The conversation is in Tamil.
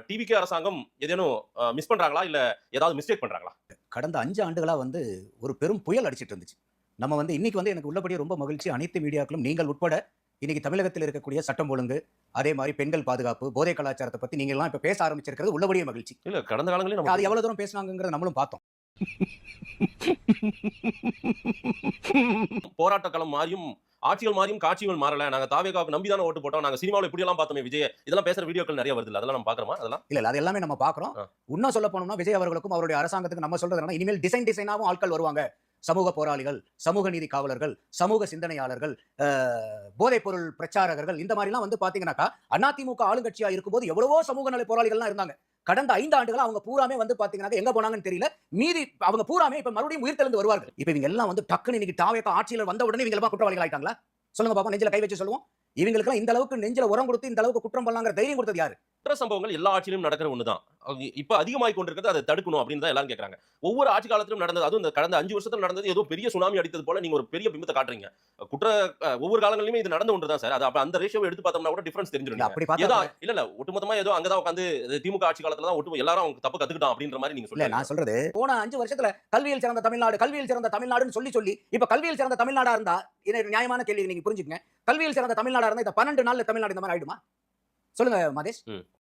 டிவிகே அரசாங்கம் ஏதேனும் மிஸ் பண்றாங்களா இல்ல ஏதாவது மிஸ்டேக் பண்றாங்களா? கடந்த 5 ஆண்டுகளா ஒரு பெரும் புயல் அடிச்சிட்டு இருந்துச்சு. நம்ம இன்னைக்கு எனக்கு உள்ளபடியே ரொம்ப மகிழ்ச்சி. அனைத்து மீடியாக்களும் நீங்கள் உட்பட இன்னைக்கு தமிழகத்தில் இருக்கக்கூடிய சட்டம் ஒழுங்கு, அதே மாரி பெண்கள் பாதுகாப்பு, போதை கலாச்சாரத்த பத்தி நீங்க எல்லாம் இப்ப பேச ஆரம்பிச்சிருக்கிறது உள்ளபடியே மகிழ்ச்சி. இல்ல கடந்த காலங்களிலும் நம்ம அது எவ்வளவு தூரம் பேசுனாங்கங்கறத நம்மளும் பார்த்தோம். போராட்ட களம் மாறியும் ஆட்சிகள் மாறியும் காட்சிகள் மாறல. நாங்க தாவேகாவுக்கு நம்பி தான ஓட்டு போட்டோம். நாங்க சினிமாவுல இப்படி எல்லாம் பார்த்தோமே விஜய. இதெல்லாம் பேசுற வீடியோக்கள் நிறைய வருதுல்ல. அதெல்லாம் நம்ம பார்க்கிறோமா அதெல்லாம்? இல்ல அது எல்லாமே நம்ம பார்க்கிறோம். ஆ. இன்னும் சொல்ல போனோம்னா விஜய் அவர்களுக்கும் அவருடைய அரசாங்கத்துக்கு நம்ம சொல்றது என்னன்னா இனிமேல் டிசைனாவும் ஆட்கள் வருவாங்க. சமூக போராளிகள், சமூக நீதி காவலர்கள், சமூக சிந்தனையாளர்கள், போதைப் பொருள் பிரச்சாரகர்கள் இந்த மாதிரிலாம் பாத்தீங்கன்னாக்கா அதிமுக ஆளுங்கட்சியா இருக்கும்போது எவ்வளவோ சமூக நல போராளிகள்லாம் இருந்தாங்க. கடந்த 5 ஆண்டுகளா அவங்க பூராமே பாத்தீங்கன்னா எங்க போனாங்கன்னு தெரியல. மீதி அவங்க பூராமே இப்ப மறுபடியும் உயிர்த்தெழுந்து வருவார்கள். இப்ப இவங்க எல்லாம் டக்குன்னு இன்னைக்கு தாவேகா ஆட்சியில வந்த உடனே இவங்க எல்லாம் குற்றவாளிகள் ஆயிட்டாங்களா? சொல்லுங்க பாப்பா, நெஞ்சில கை வச்சு சொல்லுவோம். இவங்களுக்கெல்லாம் இந்த அளவுக்கு நெஞ்சில உரம் கொடுத்து இந்த அளவுக்கு குற்றம் பண்ணலாங்கிற தைரியம் கொடுத்தது யாரு? குற்ற சம்பவங்கள் எல்லா ஆட்சியிலும் நடக்கிற ஒண்ணுதான். இப்ப அதிகமாகி கொண்டிருக்கிறது அதை தடுக்கணும் அப்படின்னு தான் எல்லாரும் கேட்கறாங்க. ஒவ்வொரு ஆட்சி காலத்திலும் நடந்தது, அதுவும் இந்த கடந்த 5 வருஷத்துல நடந்தது ஏதோ பெரிய சுனாமி அடித்தது போல நீங்க ஒரு பெரிய பிம்பத்தை காட்டுறீங்க. குற்ற ஒவ்வொரு காலங்களிலுமே இது நடந்த ஒன்று தான் சார். அது அப்ப அந்த ரேஷியோவை எடுத்து பார்த்தோம்னா கூட டிஃபரன்ஸ் தெரிஞ்சிரும். அப்படி ஏதோ பார்த்தா இல்ல ஒட்டுமொத்தமா ஏதோ அங்க தான் உட்கார்ந்து திமுக ஆட்சி காலத்துல தான் எல்லாரும் அவங்க தப்பு கத்துக்கிட்டான் அப்படின்ற மாதிரி நீங்க இல்ல சொல்றீங்க. நான் சொல்றது போன 5 வருஷத்துல கல்வியில் சிறந்த தமிழ்நாடு, கல்வியில் சிறந்த தமிழ்நாடுன்னு சொல்லி இப்ப கல்வியில் சிறந்த தமிழ்நாடா இருந்தா இது நியாயமான கேள்வி, நீங்க புரிஞ்சுக்கங்க. கல்வியில் சிறந்த தமிழ்நாடா இருந்தா இந்த 12 நாள்ல தமிழ்நாடு இந்த மாதிரி ஆயிடுமா? சொல்லுங்க மதேஷ்.